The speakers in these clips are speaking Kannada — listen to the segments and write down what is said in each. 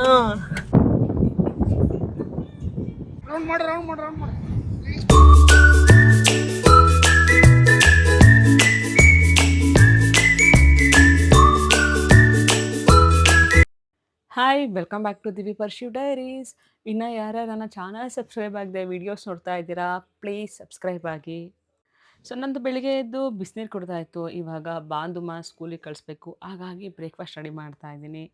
ರೌಂಡ್ ಮಾಡಿ ರೌಂಡ್ ಮಾಡಿ ರೌಂಡ್ ಮಾಡಿ. Hi, welcome back to Divi pursue diaries. ಇನ್ನು ಯಾರ್ಯಾರು ನನ್ನ ಚಾನಲ್ ಸಬ್ಸ್ಕ್ರೈಬ್ ಆಗದೆ ವೀಡಿಯೋಸ್ ನೋಡ್ತಾ ಇದ್ದೀರಾ, ಪ್ಲೀಸ್ ಸಬ್ಸ್ಕ್ರೈಬ್ ಆಗಿ. ಸೊ ನಂದು ಬೆಳಿಗ್ಗೆ ಎದ್ದು ಬಿಸಿನೀರು ಕುಡ್ದಾಯಿತು. ಇವಾಗ ಬಾಂಧುಮ ಸ್ಕೂಲಿಗೆ ಕಳಿಸ್ಬೇಕು, ಹಾಗಾಗಿ ಬ್ರೇಕ್ಫಾಸ್ಟ್ ರೆಡಿ ಮಾಡ್ತಾ ಇದ್ದೀನಿ.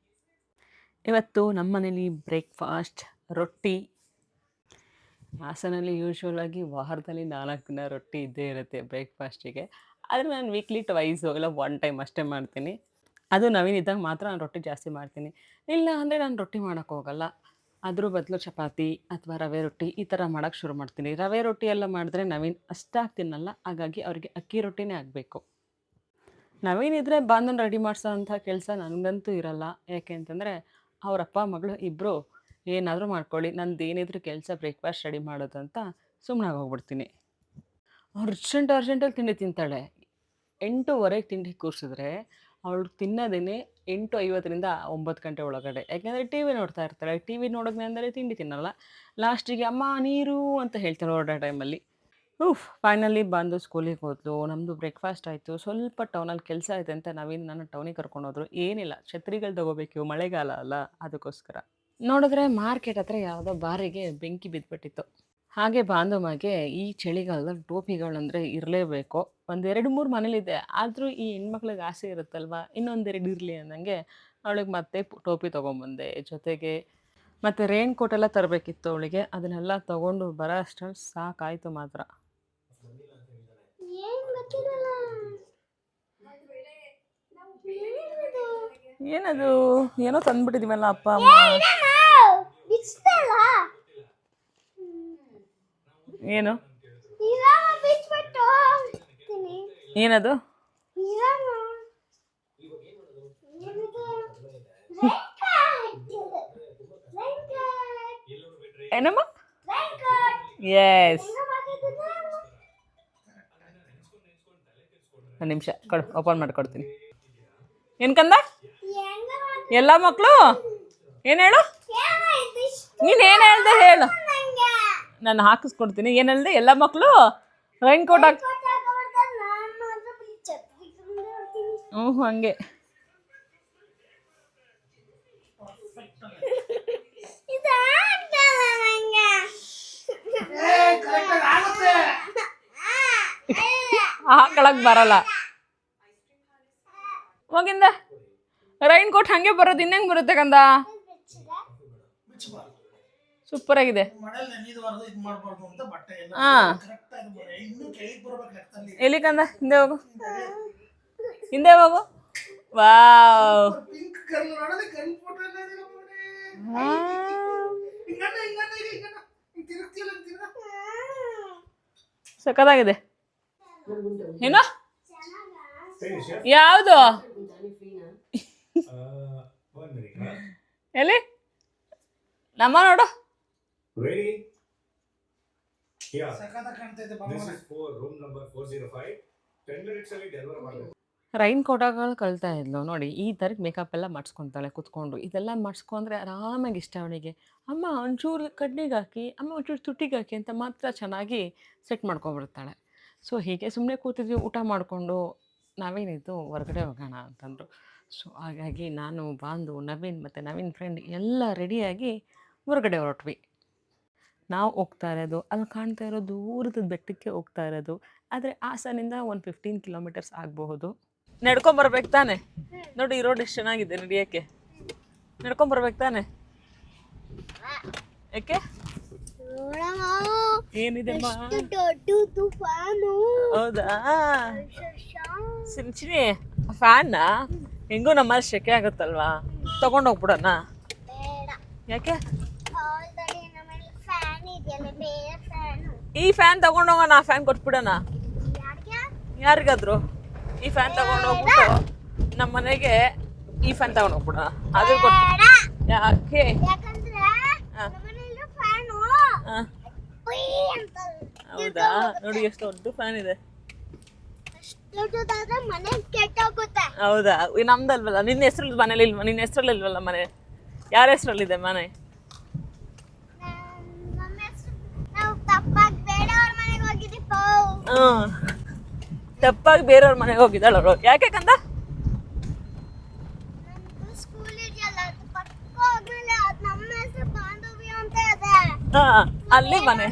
ಇವತ್ತು ನಮ್ಮ ಮನೇಲಿ ಬ್ರೇಕ್ಫಾಸ್ಟ್ ರೊಟ್ಟಿ. ಹಾಸನಲ್ಲಿ ಯೂಶ್ವಲಾಗಿ ವಾರದಲ್ಲಿ 4 ದಿನ ರೊಟ್ಟಿ ಇದ್ದೇ ಇರುತ್ತೆ ಬ್ರೇಕ್ಫಾಸ್ಟಿಗೆ. ಆದರೆ ನಾನು ವೀಕ್ಲಿ ಟ್ವೈಸು ಇಲ್ಲ 1 ಟೈಮ್ ಅಷ್ಟೇ ಮಾಡ್ತೀನಿ. ಅದು ನವೀನ್ ಇದ್ದಾಗ ಮಾತ್ರ ನಾನು ರೊಟ್ಟಿ ಜಾಸ್ತಿ ಮಾಡ್ತೀನಿ. ಇಲ್ಲ ಅಂದರೆ ನಾನು ರೊಟ್ಟಿ ಮಾಡೋಕ್ಕೆ ಹೋಗಲ್ಲ. ಅದ್ರ ಬದಲು ಚಪಾತಿ ಅಥವಾ ರವೆ ರೊಟ್ಟಿ ಈ ಥರ ಮಾಡೋಕ್ಕೆ ಶುರು ಮಾಡ್ತೀನಿ. ರವೆ ರೊಟ್ಟಿ ಎಲ್ಲ ಮಾಡಿದ್ರೆ ನವೀನ್ ಅಷ್ಟಾಗಿ ತಿನ್ನಲ್ಲ, ಹಾಗಾಗಿ ಅವರಿಗೆ ಅಕ್ಕಿ ರೊಟ್ಟಿನೇ ಆಗಬೇಕು. ನವೀನ್ ಇದ್ದರೆ ಬಾಂಧವನ್ನ ರೆಡಿ ಮಾಡಿಸೋ ಅಂಥ ಕೆಲಸ ನನಗಂತೂ ಇರಲ್ಲ. ಯಾಕೆ ಅಂತಂದರೆ ಅವರಪ್ಪ ಮಗಳು ಇಬ್ಬರು ಏನಾದರೂ ಮಾಡ್ಕೊಳ್ಳಿ, ನಂದು ಏನಿದ್ರು ಕೆಲಸ ಬ್ರೇಕ್ಫಾಸ್ಟ್ ರೆಡಿ ಮಾಡೋದು ಅಂತ ಸುಮ್ಮನಾಗಿ ಹೋಗ್ಬಿಡ್ತೀನಿ. ಅರ್ಜೆಂಟಲ್ಲಿ ತಿಂಡಿ ತಿಂತಾಳೆ. 8:15ಗೆ ತಿಂಡಿ ಕೂರಿಸಿದ್ರೆ ಅವಳು ತಿನ್ನೋದೇ 8:50ರಿಂದ 9 ಗಂಟೆ ಒಳಗಡೆ. ಯಾಕೆಂದರೆ ಟಿ ವಿ ನೋಡ್ತಾ ಇರ್ತಾಳೆ. ಟಿ ವಿ ನೋಡೋಕೆ ಅಂದರೆ ತಿಂಡಿ ತಿನ್ನಲ್ಲ. ಲಾಸ್ಟಿಗೆ ಅಮ್ಮ ನೀರು ಅಂತ ಹೇಳ್ತಾಳೆ ಹೊರಡೋ ಟೈಮಲ್ಲಿ. ಫೈನಲಿ ಬಂದು ಸ್ಕೂಲಿಗೆ ಹೋದ್ಲು. ನಮ್ಮದು ಬ್ರೇಕ್ಫಾಸ್ಟ್ ಆಯಿತು. ಸ್ವಲ್ಪ ಟೌನಲ್ಲಿ ಕೆಲಸ ಇದೆ ಅಂತ ನಾನು ಟೌನಿಗೆ ಕರ್ಕೊಂಡೋದ್ರು. ಏನಿಲ್ಲ, ಛತ್ರಿಗಳು ತೊಗೋಬೇಕು, ಮಳೆಗಾಲ ಅಲ್ಲ, ಅದಕ್ಕೋಸ್ಕರ. ನೋಡಿದ್ರೆ ಮಾರ್ಕೆಟ್ ಹತ್ರ ಯಾವುದೋ ಬಾರಿಗೆ ಬೆಂಕಿ ಬಿದ್ದುಬಿಟ್ಟಿತ್ತು. ಹಾಗೆ ಬಾಂಧವಗೆ ಈ ಚಳಿಗಾಲದಲ್ಲಿ ಟೋಪಿಗಳಂದರೆ ಇರಲೇಬೇಕು. 1-2-3 ಮನೇಲಿದೆ. ಆದರೂ ಈ ಹೆಣ್ಮಕ್ಳಿಗೆ ಆಸೆ ಇರುತ್ತಲ್ವ, ಇನ್ನೊಂದೆರಡು ಇರಲಿ ಅನ್ನಂಗೆ ಅವಳಿಗೆ ಮತ್ತೆ ಟೋಪಿ ತೊಗೊಂಬಂದೆ. ಜೊತೆಗೆ ಮತ್ತು ರೈನ್ ಕೋಟ್ ಎಲ್ಲ ತರಬೇಕಿತ್ತು ಅವಳಿಗೆ. ಅದನ್ನೆಲ್ಲ ತೊಗೊಂಡು ಬರೋ ಅಷ್ಟರಲ್ಲಿ ಸಾಕಾಯಿತು ಮಾತ್ರ. ಏನದು ಏನೋ ತಂದ್ಬಿಟ್ಟಿದೀವಲ್ಲ ಅಪ್ಪ ಅಮ್ಮ. ಏನು ಏನದು? ಏನಮ್ಮ? ಎಸ್, ಒಂದು ನಿಮಿಷ ಕೊಡು, ಓಪನ್ ಮಾಡಿಕೊಡ್ತೀನಿ. ಏನು ಕಂದ? ಎಲ್ಲ ಮಕ್ಕಳು ಏನು ಹೇಳು? ನೀನು ಏನು ಹೇಳ್ದೆ ಹೇಳು, ನಾನು ಹಾಕಿಸ್ಕೊಡ್ತೀನಿ. ಏನು ಹೇಳ್ದೆ? ಎಲ್ಲ ಮಕ್ಕಳು ರೈನ್ ಕೋಟ್ ಹಾಕಿ. ಹಂಗೆ ಹಾಕೊಳಕ್ ಬರಲ್ಲ. ಹೋಗಿಂದ ರೈನ್ ಕೋಟ್ ಹಂಗೆ ಬರೋದು, ಇನ್ನೇನು ಬರುತ್ತೆ ಕಂದ? ಸೂಪರ್ ಆಗಿದೆ. ಎಲ್ಲಿ ಕಂದ? ಹಿಂದೆ ಹೋಗು, ಹಿಂದೆ ಹೋಗು. ವಾವ್, ಸಕ್ಕತ್ತಾಗಿದೆ. ಏನು? ಯಾವುದು? ಎಲ್ಲಿ ನಮ್ಮ ನೋಡು. ರೈನ್ ಕೋಟಾಗಳು ಕಳ್ತಾ ಇದ್ಲು ನೋಡಿ. ಈ ಥರಕ್ಕೆ ಮೇಕಪ್ ಎಲ್ಲ ಮಾಡಿಸ್ಕೊತಾಳೆ ಕುತ್ಕೊಂಡು. ಇದೆಲ್ಲ ಮಾಡಿಸ್ಕೊಂಡ್ರೆ ಆರಾಮಾಗಿ ಇಷ್ಟ ಅವಳಿಗೆ. ಅಮ್ಮ ಒಂಚೂರು ಕಡ್ಡಿಗೆ ಹಾಕಿ, ಅಮ್ಮ ಒಂಚೂರು ತುಟಿಗೆ ಹಾಕಿ ಅಂತ ಮಾತ್ರ ಚೆನ್ನಾಗಿ ಸೆಟ್ ಮಾಡ್ಕೊಂಡ್ಬಿಡ್ತಾಳೆ. ಸೊ ಹೀಗೆ ಸುಮ್ಮನೆ ಕೂತಿದ್ವಿ ಊಟ ಮಾಡಿಕೊಂಡು. ನಾವೇನಿದ್ದು ಹೊರಗಡೆ ಹೋಗೋಣ ಅಂತಂದರು. ಸೊ ಹಾಗಾಗಿ ನಾನು ಬಾಂಧು, ನವೀನ್ ಮತ್ತು ನವೀನ್ ಫ್ರೆಂಡ್ ಎಲ್ಲ ರೆಡಿಯಾಗಿ ಹೊರಗಡೆ ಹೊರಟ್ವಿ. ನಾವು ಹೋಗ್ತಾ ಇರೋದು ಅಲ್ಲಿ ಕಾಣ್ತಾ ಇರೋ ದೂರದ ಬೆಟ್ಟಕ್ಕೆ ಹೋಗ್ತಾ ಇರೋದು. ಆದರೆ ಹಾಸನಿಂದ 15 ಕಿಲೋಮೀಟರ್ಸ್ ಆಗಬಹುದು. ನಡ್ಕೊಂಬರ್ಬೇಕು ತಾನೆ? ನೋಡಿ ಈ ರೋಡ್ ಎಷ್ಟು ಚೆನ್ನಾಗಿದೆ ನಡೆಯೋಕ್ಕೆ. ನಡ್ಕೊಂಬರ್ಬೇಕು ತಾನೆ? ಯಾಕೆ ಏನಿದೆ? ಹೌದಾ? ಚಿನಿ ಫ್ಯಾನ್ನ ಹೆಂಗೂ ನಮ್ಮಲ್ಲಿ ಶೆಕೆ ಆಗುತ್ತಲ್ವಾ, ತಗೊಂಡೋಗ್ಬಿಡೋಣ? ಯಾಕೆ? ಈ ಫ್ಯಾನ್ ತಗೊಂಡೋಗೋಣ, ಫ್ಯಾನ್ ಕೊಟ್ಬಿಡೋಣ ಯಾರಿಗಾದ್ರು. ಈ ಫ್ಯಾನ್ ತಗೊಂಡೋಗ್ಬಿಟ್ಟು ನಮ್ಮ ಮನೆಗೆ ಈ ಫ್ಯಾನ್ ತಗೊಂಡೋಗ್ಬಿಡೋಣ. ಅದು ಕೊಟ್ಟು ಯಾಕೆ? ಹೌದಾ? ನೋಡಿ ಎಷ್ಟು ದೊಡ್ಡ ಫ್ಯಾನ್ ಇದೆ. ಹೌದಾ? ನಮ್ದಲ್ವಲ್ಲ, ನಿನ್ನ ಹೆಸರು ಮನೇಲಿ ಇಲ್ವಾ? ನಿನ್ನ ಹೆಸರಲ್ಲಿ ಇಲ್ವಲ್ಲ ಮನೆ. ಯಾರ ಹೆಸರಲ್ಲಿದೆ ಮನೆ? ತಪ್ಪಾಗಿ ಬೇರೆಯವ್ರ ಮನೆಗೆ ಹೋಗಿದ್ದಾಳ ಅವಳು. ಯಾಕೆ ಕಂದ? ಅಲ್ಲಿ ಮನೆ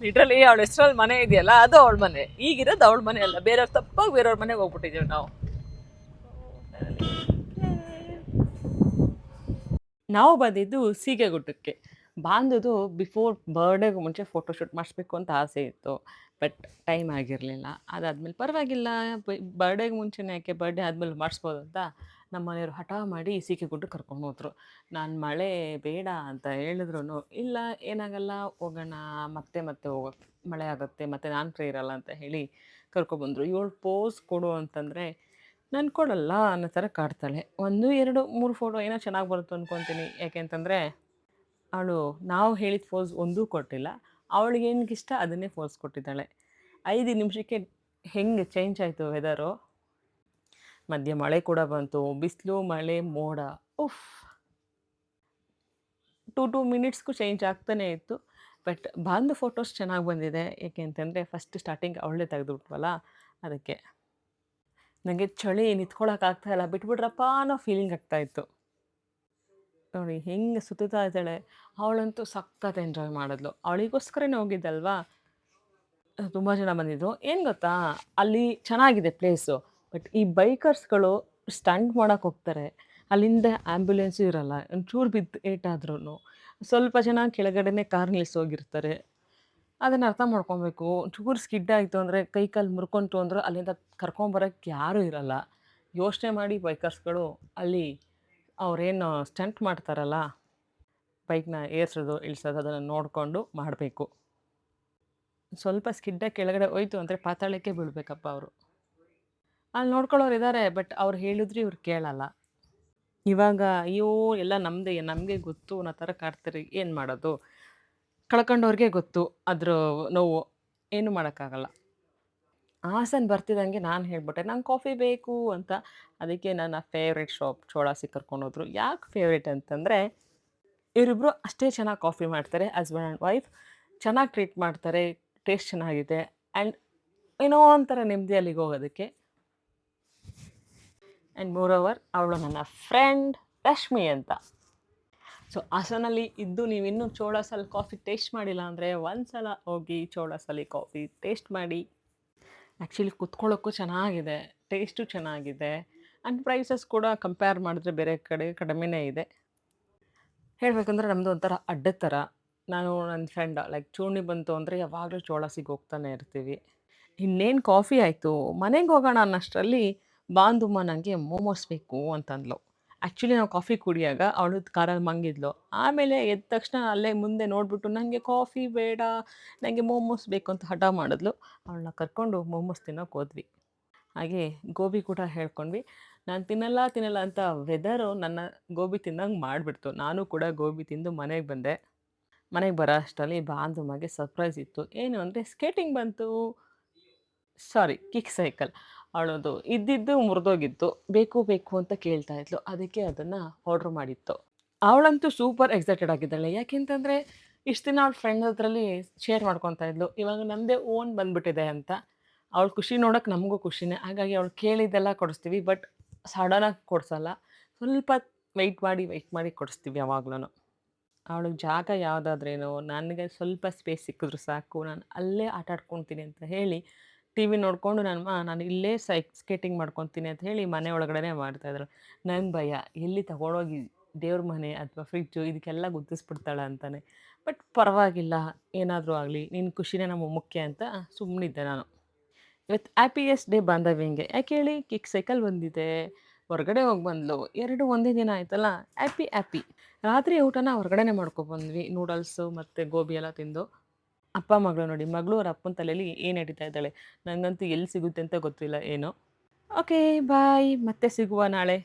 ಲಿಟ್ರಲಿ ಅವಳ ಹೆಸರಲ್ಲಿ ಮನೆ ಇದೆಯಲ್ಲ, ಅದು ಅವಳ ಮನೆ. ಈಗಿರೋದು ಅವಳ ಮನೆ ಅಲ್ಲ, ಬೇರೆಯವ್ರ ತಪ್ಪಾಗಿ ಬೇರೆಯವ್ರ ಮನೆಗೆ ಹೋಗ್ಬಿಟ್ಟಿದ್ದೀವಿ ನಾವು. ನಾವು ಬಂದಿದ್ದು ಸೀಗೆಗುಡ್ಡಕ್ಕೆ. ಬಾಂಧುದು ಬಿಫೋರ್ ಬರ್ಡೇಗೂ ಮುಂಚೆ ಫೋಟೋಶೂಟ್ ಮಾಡಿಸ್ಬೇಕು ಅಂತ ಆಸೆ ಇತ್ತು, ಬಟ್ ಟೈಮ್ ಆಗಿರಲಿಲ್ಲ. ಅದಾದ್ಮೇಲೆ ಪರವಾಗಿಲ್ಲ, ಬರ್ಡೇಗೆ ಮುಂಚೆನೇ ಯಾಕೆ, ಬರ್ಡೇ ಆದಮೇಲೆ ಮಾಡಿಸ್ಬೋದು ಅಂತ ನಮ್ಮ ಮನೆಯವರು ಹಠ ಮಾಡಿ ಸೀಗೆಗುಡ್ಡಕ್ಕೆ ಕರ್ಕೊಂಡು ಹೋದ್ರು. ನಾನು ಮಳೆ ಬೇಡ ಅಂತ ಹೇಳಿದ್ರು, ಇಲ್ಲ ಏನಾಗಲ್ಲ ಹೋಗೋಣ, ಮತ್ತೆ ಮತ್ತೆ ಹೋಗೋಕ್ಕೆ ಮಳೆ ಆಗುತ್ತೆ, ಮತ್ತು ನಾನು ಫ್ರೀ ಇರಲ್ಲ ಅಂತ ಹೇಳಿ ಕರ್ಕೊಬಂದರು. ಇವಳು ಪೋಸ್ ಕೊಡು ಅಂತಂದರೆ ನಾನು ಕೊಡಲ್ಲ ಅನ್ನೋ ಥರ ಕಾಡ್ತಾಳೆ. 1, 2, 3 ಫೋಟೋ ಏನೋ ಚೆನ್ನಾಗಿ ಬರುತ್ತೆ ಅಂದ್ಕೊತೀನಿ. ಯಾಕೆ ಅಂತಂದರೆ ಅವಳು ನಾವು ಹೇಳಿದ ಫೋಸ್ ಒಂದೂ ಕೊಟ್ಟಿಲ್ಲ, ಅವಳಿಗೆ ಏನಕ್ಕಿಷ್ಟ ಅದನ್ನೇ ಫೋಸ್ ಕೊಟ್ಟಿದ್ದಾಳೆ. 5 ನಿಮಿಷಕ್ಕೆ ಹೆಂಗೆ ಚೇಂಜ್ ಆಯಿತು ವೆದರು. ಮಧ್ಯೆ ಮಳೆ ಕೂಡ ಬಂತು, ಬಿಸಿಲು ಮಳೆ ಮೋಡ, ಉಫ್ 2 ಮಿನಿಟ್ಸ್ಗೂ ಚೇಂಜ್ ಆಗ್ತಾನೇ ಇತ್ತು. ಬಟ್ ಬಾಂದು ಫೋಟೋಸ್ ಚೆನ್ನಾಗಿ ಬಂದಿದೆ. ಏಕೆ ಅಂತಂದರೆ ಫಸ್ಟ್ ಸ್ಟಾರ್ಟಿಂಗ್ ಅವಳೇ ತೆಗೆದುಬಿಟ್ವಲ್ಲ, ಅದಕ್ಕೆ. ನನಗೆ ಚಳಿ ನಿಂತ್ಕೊಳ್ಳೋಕ್ಕಾಗ್ತಾಯಿಲ್ಲ, ಬಿಟ್ಬಿಡ್ರಪ್ಪ ಅನ್ನೋ ಫೀಲಿಂಗ್ ಆಗ್ತಾಯಿತ್ತು. ನೋಡಿ ಹೆಂಗೆ ಸುತ್ತಾ ಇದ್ದಾಳೆ. ಅವಳಂತೂ ಸಖತ್ ಎಂಜಾಯ್ ಮಾಡಿದ್ಲು. ಅವಳಿಗೋಸ್ಕರನೇ ಹೋಗಿದ್ದಲ್ವಾ. ತುಂಬ ಜನ ಬಂದಿದ್ರು. ಏನು ಗೊತ್ತಾ, ಅಲ್ಲಿ ಚೆನ್ನಾಗಿದೆ ಪ್ಲೇಸು, ಬಟ್ ಈ ಬೈಕರ್ಸ್ಗಳು ಸ್ಟಂಟ್ ಮಾಡೋಕ್ಕೆ ಹೋಗ್ತಾರೆ. ಅಲ್ಲಿಂದ ಆ್ಯಂಬ್ಯುಲೆನ್ಸು ಇರಲ್ಲ. ಒಂಚೂರು ಬಿದ್ದು ಏಟಾದ್ರೂ ಸ್ವಲ್ಪ ಜನ ಕೆಳಗಡೆನೇ ಕಾರ್ ನಿಲ್ಲಿಸೋಗಿರ್ತಾರೆ. ಅದನ್ನು ಅರ್ಥ ಮಾಡ್ಕೊಬೇಕು. ಚೂರು ಸ್ಕಿಡ್ ಆಯಿತು ಅಂದರೆ, ಕೈ ಕಾಲು ಮುರ್ಕೊಂತು ಅಂದ್ರೆ ಅಲ್ಲಿಂದ ಕರ್ಕೊಂಬರೋಕ್ಕೆ ಯಾರೂ ಇರಲ್ಲ. ಯೋಚನೆ ಮಾಡಿ ಬೈಕರ್ಸ್ಗಳು ಅಲ್ಲಿ ಅವರೇನು ಸ್ಟಂಟ್ ಮಾಡ್ತಾರಲ್ಲ, ಬೈಕ್ನ ಏರ್ಸೋದು ಇಳಿಸೋದು ಅದನ್ನು ನೋಡಿಕೊಂಡು ಮಾಡಬೇಕು. ಸ್ವಲ್ಪ ಸ್ಕಿಡ್ಡಾಗಿ ಕೆಳಗಡೆ ಹೋಯ್ತು ಅಂದರೆ ಪಾತಾಳಕ್ಕೆ ಬೀಳಬೇಕಪ್ಪ ಅವರು. ಅಲ್ಲಿ ನೋಡ್ಕೊಳ್ಳೋರು ಇದ್ದಾರೆ, ಬಟ್ ಅವ್ರು ಹೇಳಿದ್ರು ಇವ್ರು ಕೇಳಲ್ಲ. ಇವಾಗ ಅಯ್ಯೋ ಎಲ್ಲ ನಮ್ಮದೇ, ನಮಗೆ ಗೊತ್ತು ಅನ್ನೋ ಥರ ಕಾಡ್ತಾರೆ. ಏನು ಮಾಡೋದು, ಕಳ್ಕೊಂಡವ್ರಿಗೆ ಗೊತ್ತು ಅದ್ರ ನೋವು, ಏನು ಮಾಡೋಕ್ಕಾಗಲ್ಲ. ಹಾಸನ ಬರ್ತಿದ್ದಂಗೆ ನಾನು ಹೇಳ್ಬಿಟ್ಟೆ ನಂಗೆ ಕಾಫಿ ಬೇಕು ಅಂತ. ಅದಕ್ಕೆ ನನ್ನ ಫೇವ್ರೇಟ್ ಶಾಪ್ ಚೋಳಾಸಿಗೆ ಕರ್ಕೊಂಡೋದ್ರು. ಯಾಕೆ ಫೇವ್ರೇಟ್ ಅಂತಂದರೆ ಇವರಿಬ್ಬರು ಅಷ್ಟೇ ಚೆನ್ನಾಗಿ ಕಾಫಿ ಮಾಡ್ತಾರೆ, ಹಸ್ಬೆಂಡ್ ಆ್ಯಂಡ್ ವೈಫ್. ಚೆನ್ನಾಗಿ ಟ್ರೀಟ್ ಮಾಡ್ತಾರೆ, ಟೇಸ್ಟ್ ಚೆನ್ನಾಗಿದೆ, ಆ್ಯಂಡ್ ಏನೋ ಒಂಥರ ನೆಮ್ಮದಿ ಅಲ್ಲಿಗೆ ಹೋಗೋದಕ್ಕೆ. ಆ್ಯಂಡ್ ಮೋರ್ ಓವರ್ ಅವಳು ನನ್ನ ಫ್ರೆಂಡ್ ರಶ್ಮಿ ಅಂತ. ಸೊ ಹಾಸನಲ್ಲಿ ಇದ್ದು ನೀವಿನ್ನೂ ಚೋಳಾಸಲ್ಲಿ ಕಾಫಿ ಟೇಸ್ಟ್ ಮಾಡಿಲ್ಲ ಅಂದರೆ ಒಂದ್ಸಲ ಹೋಗಿ ಚೋಳಾಸಲ್ಲಿ ಕಾಫಿ ಟೇಸ್ಟ್ ಮಾಡಿ. ಆ್ಯಕ್ಚುಲಿ ಕುತ್ಕೊಳ್ಳೋಕ್ಕೂ ಚೆನ್ನಾಗಿದೆ, ಟೇಸ್ಟು ಚೆನ್ನಾಗಿದೆ, ಆ್ಯಂಡ್ ಪ್ರೈಸಸ್ ಕೂಡ ಕಂಪೇರ್ ಮಾಡಿದ್ರೆ ಬೇರೆ ಕಡೆ ಕಡಿಮೆನೇ ಇದೆ. ಹೇಳಬೇಕಂದ್ರೆ ನಮ್ಮದು ಒಂಥರ ಅಡ್ಡದ ಥರ. ನಾನು ನನ್ನ ಫ್ರೆಂಡ್ ಲೈಕ್ ಚೂರ್ಣಿ ಬಂತು ಅಂದರೆ ಯಾವಾಗಲೂ ಚೋಳಾಸಿಗೆ ಹೋಗ್ತಾನೆ ಇರ್ತೀವಿ. ಇನ್ನೇನು ಕಾಫಿ ಆಯಿತು, ಮನೆಗೆ ಹೋಗೋಣ ಅನ್ನೋಷ್ಟರಲ್ಲಿ ಬಾಂಧುಮ್ಮ ನನಗೆ ಮೋಮೋಸ್ ಬೇಕು ಅಂತಂದ್ಲು. ಆ್ಯಕ್ಚುಲಿ ನಾವು ಕಾಫಿ ಕುಡಿಯಾಗ ಅವಳು ಕಾರಲ್ಲಿ ಮಲಗಿದ್ಲು. ಆಮೇಲೆ ಎದ್ದ ತಕ್ಷಣ ಅಲ್ಲೇ ಮುಂದೆ ನೋಡಿಬಿಟ್ಟು ನನಗೆ ಕಾಫಿ ಬೇಡ, ನನಗೆ ಮೋಮೋಸ್ ಬೇಕು ಅಂತ ಹಠ ಮಾಡಿದ್ಲು. ಅವಳನ್ನ ಕರ್ಕೊಂಡು ಮೋಮೋಸ್ ತಿನ್ನೋಕೆ ಹೋದ್ವಿ. ಹಾಗೆ ಗೋಬಿ ಕೂಡ ಹೇಳ್ಕೊಂಡ್ವಿ. ನಾನು ತಿನ್ನಲ್ಲ ಅಂತ ವೆದರು ನನ್ನ ಗೋಬಿ ತಿನ್ನಂಗೆ ಮಾಡಿಬಿಡ್ತು. ನಾನು ಕೂಡ ಗೋಬಿ ತಿಂದು ಮನೆಗೆ ಬಂದೆ. ಮನೆಗೆ ಬರೋ ಅಷ್ಟರಲ್ಲಿ ಬಾಂಧುಮ್ಮಗೆ ಸರ್ಪ್ರೈಸ್ ಇತ್ತು. ಏನು ಅಂದರೆ ಸ್ಕೇಟಿಂಗ್ ಬಂತು, ಸಾರಿ ಕಿಕ್ ಸೈಕಲ್. ಅವಳದು ಇದ್ದಿದ್ದು ಮುರಿದೋಗಿತ್ತು, ಬೇಕು ಅಂತ ಕೇಳ್ತಾ ಇದ್ಲು. ಅದಕ್ಕೆ ಅದನ್ನು ಆರ್ಡ್ರ್ ಮಾಡಿತ್ತು. ಅವಳಂತೂ ಸೂಪರ್ ಎಕ್ಸೈಟೆಡ್ ಆಗಿದ್ದಾಳೆ. ಯಾಕೆಂತಂದರೆ ಇಷ್ಟು ದಿನ ಅವಳ ಫ್ರೆಂಡ್ ಹತ್ರಲ್ಲಿ ಶೇರ್ ಮಾಡ್ಕೊತಾ ಇದ್ಲು, ಇವಾಗ ನಮ್ಮದೇ ಓನ್ ಬಂದುಬಿಟ್ಟಿದೆ ಅಂತ. ಅವಳ ಖುಷಿ ನೋಡೋಕೆ ನಮಗೂ ಖುಷಿನೇ. ಹಾಗಾಗಿ ಅವಳು ಕೇಳಿದ್ದೆಲ್ಲ ಕೊಡಿಸ್ತೀವಿ, ಬಟ್ ಸಡನ್ನಾಗಿ ಕೊಡಿಸಲ್ಲ. ಸ್ವಲ್ಪ ವೆಯ್ಟ್ ಮಾಡಿ ಕೊಡಿಸ್ತೀವಿ ಯಾವಾಗ್ಲೂ. ಅವಳಿಗೆ ಜಾಗ ಯಾವುದಾದ್ರೇನೋ, ನನಗೆ ಸ್ವಲ್ಪ ಸ್ಪೇಸ್ ಸಿಕ್ಕಿದ್ರು ಸಾಕು, ನಾನು ಅಲ್ಲೇ ಆಟ ಆಡ್ಕೊತೀನಿ ಅಂತ ಹೇಳಿ ಟಿ ವಿ ನೋಡಿಕೊಂಡು ನಾನು ಇಲ್ಲೇ ಸ್ಕೇಟಿಂಗ್ ಮಾಡ್ಕೊತೀನಿ ಅಂತ ಹೇಳಿ ಮನೆ ಒಳಗಡೆ ಮಾಡ್ತಾಯಿದ್ರು. ನಂಗೆ ಭಯ, ಎಲ್ಲಿ ತಗೊಂಡೋಗಿ ದೇವ್ರ ಮನೆ ಅಥವಾ ಫ್ರಿಜ್ಜು ಇದಕ್ಕೆಲ್ಲ ಗುದ್ದಿಸ್ಬಿಡ್ತಾಳೆ ಅಂತಾನೆ. ಬಟ್ ಪರವಾಗಿಲ್ಲ, ಏನಾದರೂ ಆಗಲಿ ನಿನ್ನ ಖುಷಿನೇ ನಮಗೆ ಮುಖ್ಯ ಅಂತ ಸುಮ್ಮನಿದ್ದೆ ನಾನು. ಇವತ್ತು ಹ್ಯಾಪಿಯೆಸ್ಟ್ ಡೇ ಬಾಂಧವ್ಯಂಗೆ. ಯಾಕೆ ಹೇಳಿ, ಕಿಕ್ ಸೈಕಲ್ ಬಂದಿದೆ, ಹೊರಗಡೆ ಹೋಗಿ ಬಂದ್ಲು, 2 ಒಂದೇ ದಿನ ಆಯ್ತಲ್ಲ, ಹ್ಯಾಪಿ. ರಾತ್ರಿ ಊಟನ ಹೊರಗಡೆನೇ ಮಾಡ್ಕೊಬಂದ್ವಿ, ನೂಡಲ್ಸು ಮತ್ತು ಗೋಬಿ ಎಲ್ಲ ತಿಂದು. ಅಪ್ಪ ಮಗಳು ನೋಡಿ, ಮಗಳು ಅವ್ರ ಅಪ್ಪನ ತಲೆಯಲ್ಲಿ ಏನು ನಡೀತಾ ಇದ್ದಾಳೆ, ನನಗಂತೂ ಎಲ್ಲಿ ಸಿಗುತ್ತೆ ಅಂತ ಗೊತ್ತಿಲ್ಲ ಏನೋ. ಓಕೆ ಬಾಯ್, ಮತ್ತೆ ಸಿಗುವ ನಾಳೆ.